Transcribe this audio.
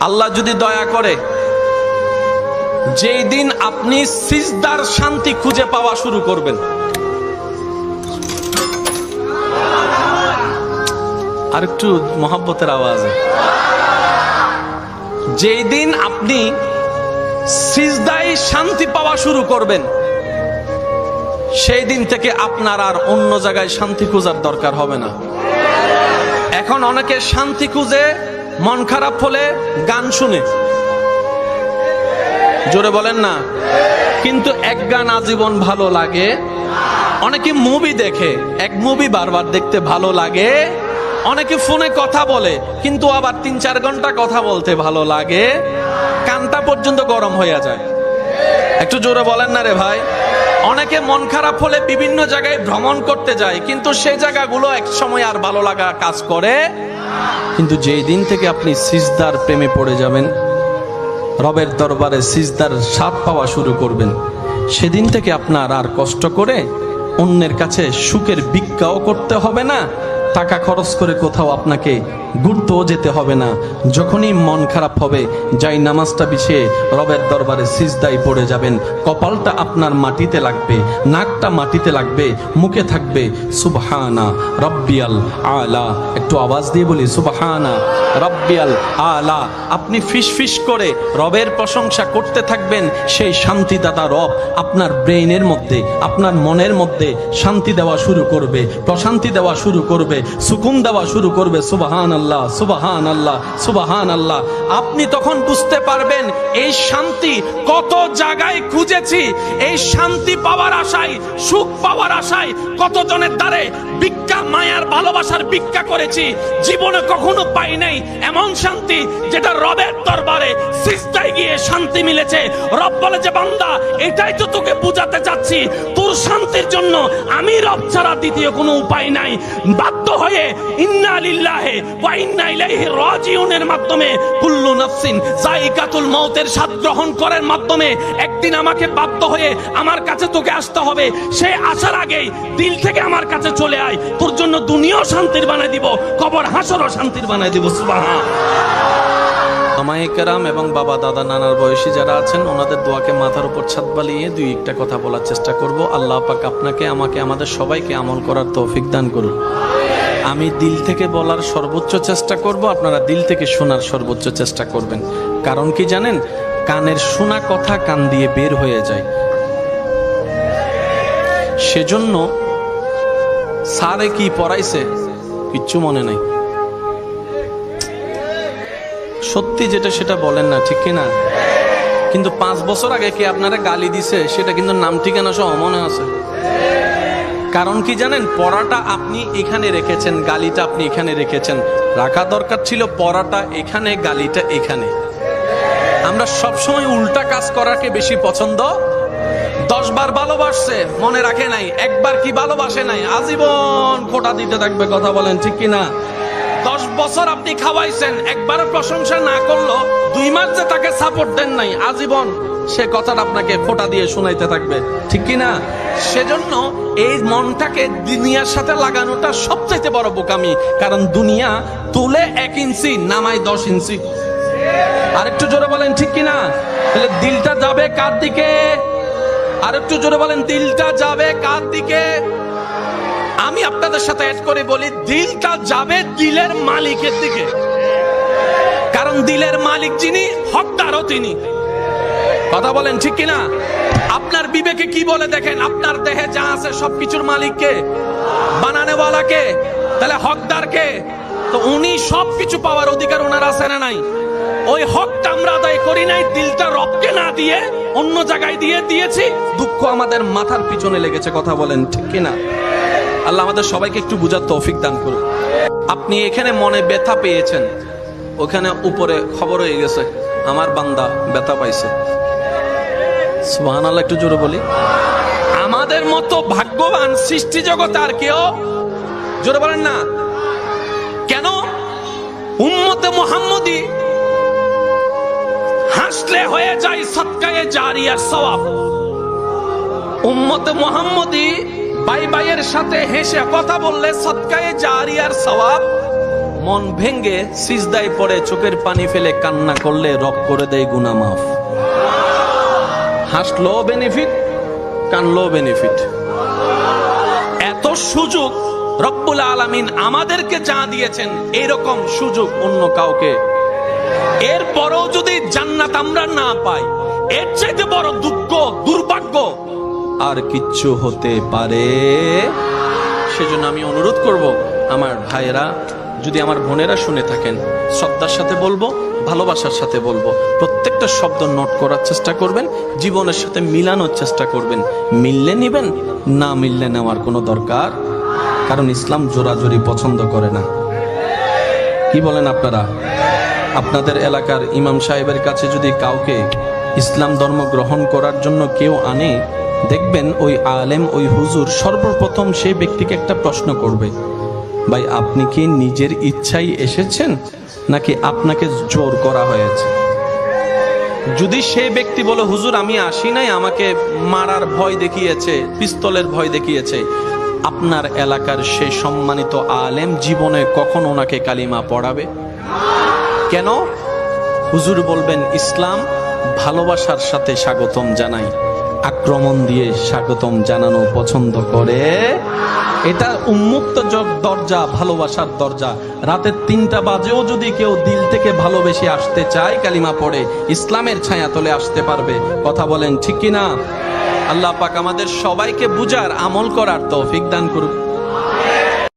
আল্লাহ যদি দয়া করে যেই দিন আপনি সিজদার শান্তি খুঁজে পাওয়া শুরু করবেন, আর একটু মহব্বতের আওয়াজে, যেই দিন আপনি সিজদায় শান্তি পাওয়া শুরু করবেন, সেই দিন থেকে আপনার আর অন্য জায়গায় শান্তি খোঁজার দরকার হবে না। এখন অনেকে শান্তি খুঁজে মন খারাপ হলে গান শুনে, জোরে বলেন না, কিন্তু এক গান আজীবন ভালো লাগে। অনেকে মুভি দেখে, এক মুভি বারবার দেখতে ভালো লাগে। অনেকে ফোনে কথা বলে, কিন্তু আবার 3-4 ঘন্টা কথা বলতে ভালো লাগে। কানটা পর্যন্ত গরম হয়ে যায়। একটু জোরে বলেন না রে ভাই। অনেকে মন খারাপ হলে বিভিন্ন জায়গায় ভ্রমণ করতে যায়, কিন্তু সেই জায়গাগুলো এক সময় আর ভালো লাগা কাজ করে। কিন্তু যেই দিন থেকে আপনি সিজদার প্রেমে পড়ে যাবেন, রবের দরবারে সিজদার স্বাদ পাওয়া শুরু করবেন, সেদিন থেকে আপনার আর কষ্ট করে অন্যের কাছে সুখের ভিক্ষাও করতে হবে না, টাকা খরচ করে কোথাও আপনাকে ঘুরতেও যেতে হবে না। যখনই মন খারাপ হবে, যাই নামাজটা বিছিয়ে রবের দরবারে সিজদায় পড়ে যাবেন, কপালটা আপনার মাটিতে লাগবে, নাকটা মাটিতে লাগবে, মুখে থাকবে সুবহানা রব্বিয়াল আলা। একটু আওয়াজ দিয়ে বলি সুবহানা রব্বিয়াল আলা। আপনি ফিস ফিস করে রবের প্রশংসা করতে থাকবেন। সেই শান্তিদাতা রব আপনার ব্রেইনের মধ্যে, আপনার মনের মধ্যে শান্তি দেওয়া শুরু করবে, প্রশান্তি দেওয়া শুরু করবে, সুকুন দেওয়া শুরু করবে। সুবহানাল্লাহ, সুবহানাল্লাহ, সুবহানাল্লাহ। আপনি তখন বুঝতে পারবেন এই শান্তি কত জায়গায় খুঁজেছি, এই শান্তি পাওয়ার আশায়, সুখ পাওয়ার আশায় কতজনের দ্বারে ভিক্ষা, মায়ার ভালোবাসার ভিক্ষা করেছি, জীবনে কখনো পাই নাই এমন শান্তি যেটা রবের দরবারে সিজদায় গিয়ে শান্তি মিলেছে। রব বলে যে বান্দা, এটাই তো তোকে বুঝাতে চাচ্ছি, তোর শান্তির জন্য আমি রব ছাড়া দ্বিতীয় কোনো উপায় নাই। বাধ্য হয়ে ইন্না লিল্লাহি ওয়া ইন্না ইলাইহি রাজিউনের মাধ্যমে, কুল্লু নাফসিন যায়িকাতুল মউতের স্বাদ গ্রহণ করার মাধ্যমে একদিন আমাকে বাধ্য হয়ে আমার কাছে তোকে আসতে হবে। সে আসার আগেই দিল থেকে আমার কাছে চলে আয়, তোর জন্য দুনিয়াও শান্তির বানাই দিব, কবর হাসরও শান্তির বানাই দিব। সুবহান। আমায়ে কেরাম এবং বাবা দাদা নানার বয়সী যারা আছেন, ওনাদের দোয়াকে মাথার উপর ছাদ বালিয়ে দুই একটা কথা বলার চেষ্টা করব। আল্লাহ পাক আপনাকে, আমাকে, আমাদের সবাইকে আমল করার তৌফিক দান করুন। আমি দিল থেকে বলার সর্বোচ্চ চেষ্টা করব, আপনারা দিল থেকে শোনার সর্বোচ্চ চেষ্টা করবেন। কারণ কি জানেন, কানের শোনা কথা কান দিয়ে বের হয়ে যায়। সেজন্য স্যারে কি পড়াইছে কিচ্ছু মনে নাই, সত্যি যেটা সেটা বলেন না, ঠিক কিনা? কিন্তু 5 বছর আগে কি আপনারা গালি দিছে সেটা কিন্তু নাম ঠিকানা সহ মনে আছে। কারণ কি জানেন, পড়াটা আপনি এখানে রেখেছেন, গালিটা আপনি এখানে রেখেছেন। রাখা দরকার ছিল পড়াটা এখানে, গালিটা এখানে। আমরা সবসময় উল্টা কাজ করাকে বেশি পছন্দ। 10 বার ভালোবাসছে, মনে রাখে নাই, একবার কি ভালোবাসে নাই, আজীবন খোঁটা দিতে থাকবে। কথা বলেন ঠিক কিনা? 10 বছর আপনি খাওয়াইছেন, একবার প্রশংসা না করলো, 2 মাস যে তাকে সাপোর্ট দেন নাই, আজীবন সে কথাটা আপনাকে খোঁটা দিয়ে শোনাইতে থাকবে, ঠিক কিনা? সেজন্য এই মনটাকে দুনিয়ার সাথে লাগানোটা সবচেয়ে বড় বোকামি। কারণ দুনিয়া তুলে 1 ইঞ্চি, নামায় 10 ইঞ্চি। আরেকটু জোরে বলেন ঠিক কিনা? তাহলে দিলটা যাবে কার দিকে? আরেকটু জোরে বলেন, দিলটা যাবে কার দিকে? আমি আপনাদের সাথে অ্যাড করে বলি, দিলটা যাবে দিলের মালিকের দিকে। কারণ দিলের মালিক যিনি, হকদারও তিনি। কথা বলেন ঠিক কিনা? আপনার বিবেকে কি বলে দেখেন, আপনার দেহে যা আছে সবকিছুর মালিক কে? বানানেওয়ালা কে? তাহলে হকদার কে? তো উনি সবকিছু পাওয়ার অধিকার ওনার আছে না নাই? ওই হকটা আমরা আদায় করি নাই, দিলটা রবকে না দিয়ে অন্য জায়গায় দিয়েছি। দুঃখ আমাদের মাথার পিছনে লেগেছে। কথা বলেন ঠিক কিনা? আল্লাহ আমাদের সবাইকে একটু বুঝার তৌফিক দান করুন। আপনি এখানে মনে ব্যথা পেয়েছেন, ওখানে উপরে খবর হয়ে গেছে আমার বান্দা ব্যথা পাইছে। সুবহানাল্লাহ, একটু জোরে বলি। আমাদের মতো ভাগ্যবান সৃষ্টি জগতে আর কেউ, জোরে বলেন না কেন? উম্মতে মুহাম্মদী হাসলে হয়ে যায় সদকায়ে জারিয়ার সওয়াব। উম্মতে মুহাম্মদী ভাই ভাইয়ের সাথে হেসে কথা বললে সদকায়ে জারিয়ার সওয়াব মন ভেঙ্গে সিজদায় পড়ে চোখের পানি ফেলে কান্না করলে রব করে দেয় গুনাহ মাফ। হাসলো বেনিফিট, কানলো বেনিফিট। এত সুযোগ রব্বুল আলামিন আমাদেরকে যা দিয়েছেন, এরকম সুযোগ অন্য কাউকে। এরপরও যদি জান্নাত আমরা না পাই, এর চাইতে বড় দুঃখ দুর্ভাগ্য আর কিচ্ছু হতে পারে। সেজন্য আমি অনুরোধ করব আমার ভাইয়েরা, যদি আমার বোনেরা শুনে থাকেন, শ্রদ্ধার সাথে বলবো, ভালোবাসার সাথে বলবো, প্রত্যেকটা শব্দ নোট করার চেষ্টা করবেন, জীবনের সাথে মিলানোর চেষ্টা করবেন। মিললে নিবেন, না মিললে নেওয়ার কোনো দরকার, কারণ ইসলাম জোরাজুরি পছন্দ করে না। কি বলেন আপনারা? আপনাদের এলাকার ইমাম সাহেবের কাছে যদি কাউকে ইসলাম ধর্ম গ্রহণ করার জন্য কেউ আনে, দেখবেন ওই আলেম, ওই হুজুর সর্বপ্রথম সেই ব্যক্তিকে একটা প্রশ্ন করবে, ভাই আপনি কি নিজের ইচ্ছাই এসেছেন নাকি আপনাকে জোর করা হয়েছে? যদি সেই ব্যক্তি বলে হুজুর আমি আসি নাই, আমাকে মারার ভয় দেখিয়েছে, পিস্তলের ভয় দেখিয়েছে, আপনার এলাকার সেই সম্মানিত আলেম জীবনে কখন ওনাকে কালিমা পড়াবে? কেন? হুজুর বলবেন ইসলাম ভালোবাসার সাথে স্বাগতম জানাই, আক্রমণ দিয়ে স্বাগতম জানানো পছন্দ করে। এটা উন্মুক্ত দরজা, ভালোবাসার দরজা। রাতের 3টা বাজেও যদি কেউ দিল থেকে ভালোবেসে আসতে চায়, কালিমা পড়ে ইসলামের ছায়া তলে আসতে পারবে। কথা বলেন ঠিক কিনা? আল্লাহ পাক আমাদের সবাইকে বুঝার, আমল করার তৌফিক দান করুক।